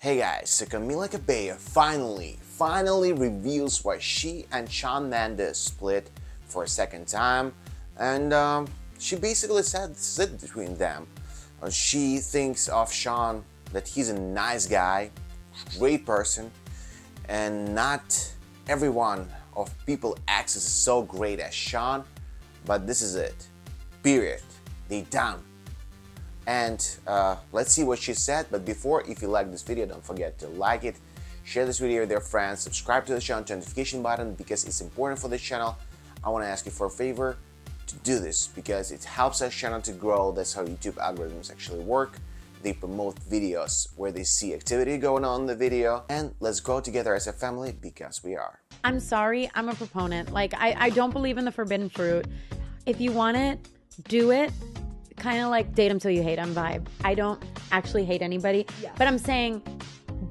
Hey guys, so Camila Cabello finally reveals why she and Shawn Mendes split for a second time, and she basically said sit between them. She thinks of Shawn that he's a nice guy, great person, and not everyone of people acts as so great as Shawn, but this is it. Period. They done. And let's see what she said. But before, if you like this video, don't forget to like it, share this video with your friends, subscribe to the channel, turn the notification button because it's important for this channel. I want to ask you for a favor to do this because it helps our channel to grow. That's how YouTube algorithms actually work. They promote videos where they see activity going on in the video, and let's grow together as a family because we are. I'm sorry, I'm a proponent. Like, I don't believe in the forbidden fruit. If you want it, do it. Kind of like date them till you hate them vibe. I don't actually hate anybody, but I'm saying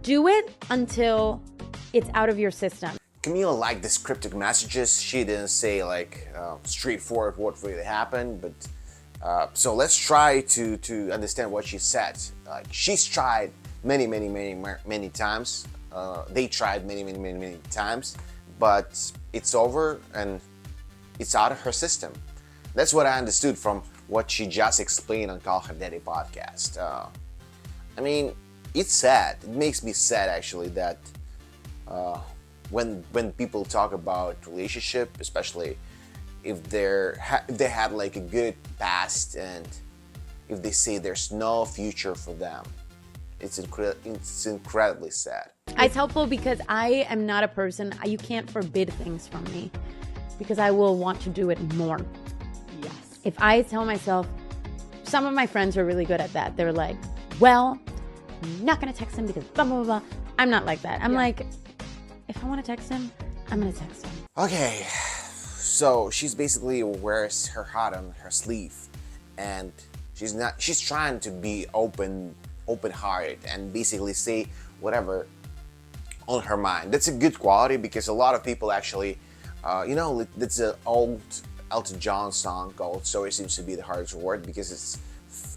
do it until it's out of your system. Camila liked these cryptic messages. She didn't say like straightforward what really happened, but so let's try to understand what she said. Like she's tried many times. They tried many times, but it's over and it's out of her system. That's what I understood from what she just explained on Call Her Daddy podcast. I mean, it's sad. It makes me sad actually that when people talk about relationship, especially if they had like a good past and if they say there's no future for them, it's incredibly sad. It's helpful because I am not a person, you can't forbid things from me because I will want to do it more. Yes. If I tell myself, some of my friends are really good at that. They're like, well, I'm not going to text him because blah, blah, blah. I'm not like that. I'm like, if I want to text him, I'm going to text him. Okay, so she's basically wears her heart on her sleeve and she's trying to be open-hearted and basically say whatever on her mind. That's a good quality because a lot of people actually, it's an old Elton John song called "Sorry Seems to Be the Hardest Word" because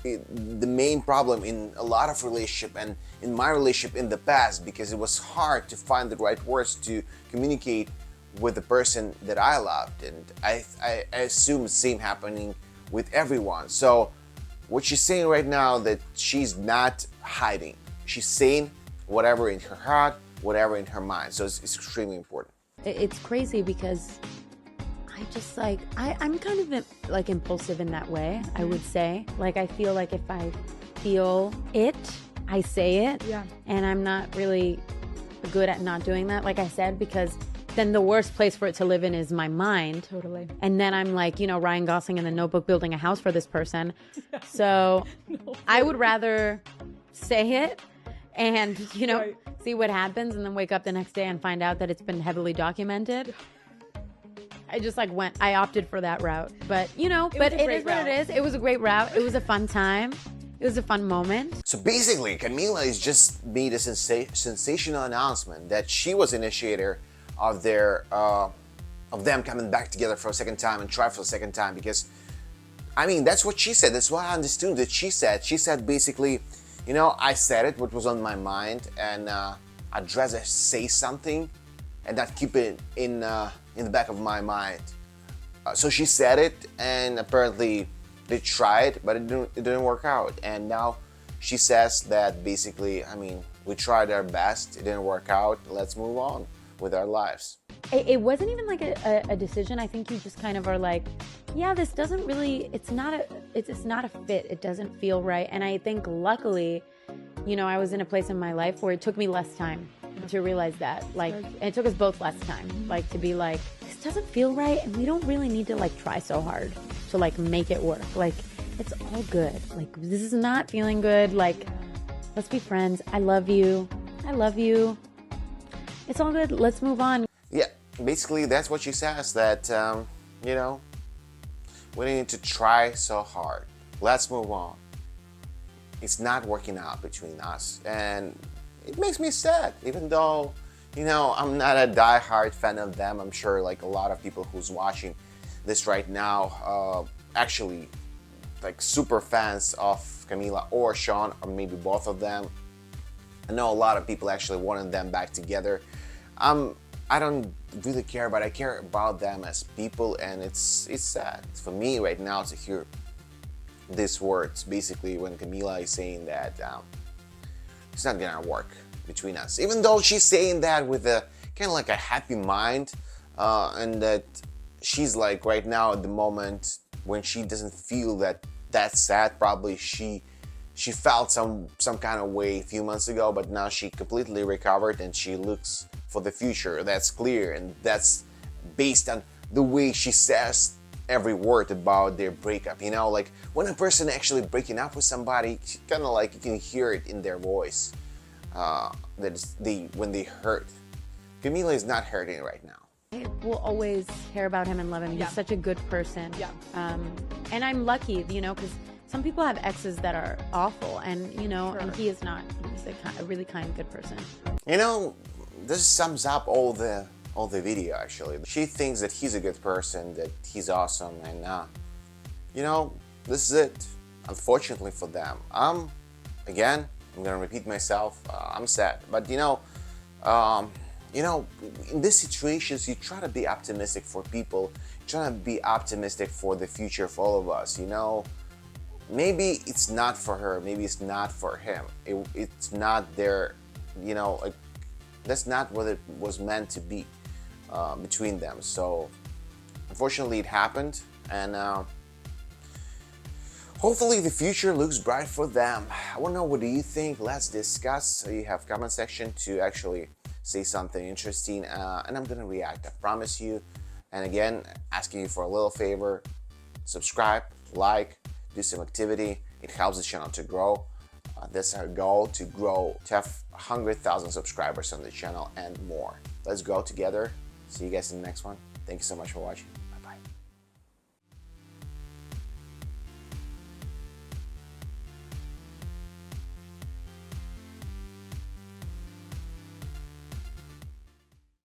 the main problem in a lot of relationship and in my relationship in the past because it was hard to find the right words to communicate with the person that I loved, and I assume the same happening with everyone. So what she's saying right now that she's not hiding. She's saying whatever in her heart, whatever in her mind. So it's extremely important. It's crazy because I just like, I'm kind of like impulsive in that way, I would say. Like, I feel like if I feel it, I say it. Yeah. And I'm not really good at not doing that, like I said, because then the worst place for it to live in is my mind. Totally. And then I'm like, Ryan Gosling in The Notebook building a house for this person. So I would rather say it and, Right. see what happens and then wake up the next day and find out that it's been heavily documented. I just I opted for that route, but but it is what it is. It was a great route. It was a fun time. It was a fun moment. So basically, Camila has just made a sensational announcement that she was initiator of of them coming back together for a second time and try for a second time because, I mean, that's what she said. That's what I understood that she said. She said basically, I said it, what was on my mind, and I'd rather say something and not keep it in the back of my mind. So she said it, and apparently they tried, but it didn't work out. And now she says that basically, I mean, we tried our best, it didn't work out, let's move on with our lives. It wasn't even like a decision. I think you just kind of are like, yeah, this doesn't really, it's not a fit. It doesn't feel right. And I think luckily, I was in a place in my life where it took me less time to realize that. Like, and it took us both less time, like to be like, this doesn't feel right. And we don't really need to like try so hard to like make it work. Like, it's all good. Like, this is not feeling good. Like, let's be friends. I love you. I love you. It's all good. Let's move on. Yeah, basically that's what she says, that, we need to try so hard. Let's move on. It's not working out between us. And it makes me sad, even though, I'm not a die-hard fan of them. I'm sure like a lot of people who's watching this right now, actually like super fans of Camila or Shawn, or maybe both of them. I know a lot of people actually wanted them back together. I don't really care, but I care about them as people, and it's sad for me right now to hear these words. Basically, when Camila is saying that it's not gonna work between us, even though she's saying that with a kind of like a happy mind, and that she's like right now at the moment when she doesn't feel that sad. Probably she felt some kind of way a few months ago, but now she completely recovered and she looks for the future. That's clear, and that's based on the way she says every word about their breakup. You know, like when a person actually breaking up with somebody, kind of like you can hear it in their voice, when they hurt. Camila is not hurting right now. I will always care about him and love him. He's such a good person. Yeah. And I'm lucky, you know, because some people have exes that are awful, and you know, and he is not. He's a really kind, good person. You know, this sums up all the video. Actually, she thinks that he's a good person, that he's awesome, and you know, this is it. Unfortunately for them, again, I'm gonna repeat myself. I'm sad, but you know, in these situations, you try to be optimistic for people. You try to be optimistic for the future for all of us. You know, maybe it's not for her. Maybe it's not for him. It's not their, you know, like that's not what it was meant to be between them. So, unfortunately, it happened, and hopefully the future looks bright for them. I want to know, what do you think? Let's discuss. So you have comment section to actually say something interesting, and I'm gonna react, I promise you. And again, asking you for a little favor: subscribe, like, do some activity. It helps the channel to grow. That's our goal, to grow, to have 100,000 subscribers on the channel and more. Let's grow together. See you guys in the next one. Thank you so much for watching.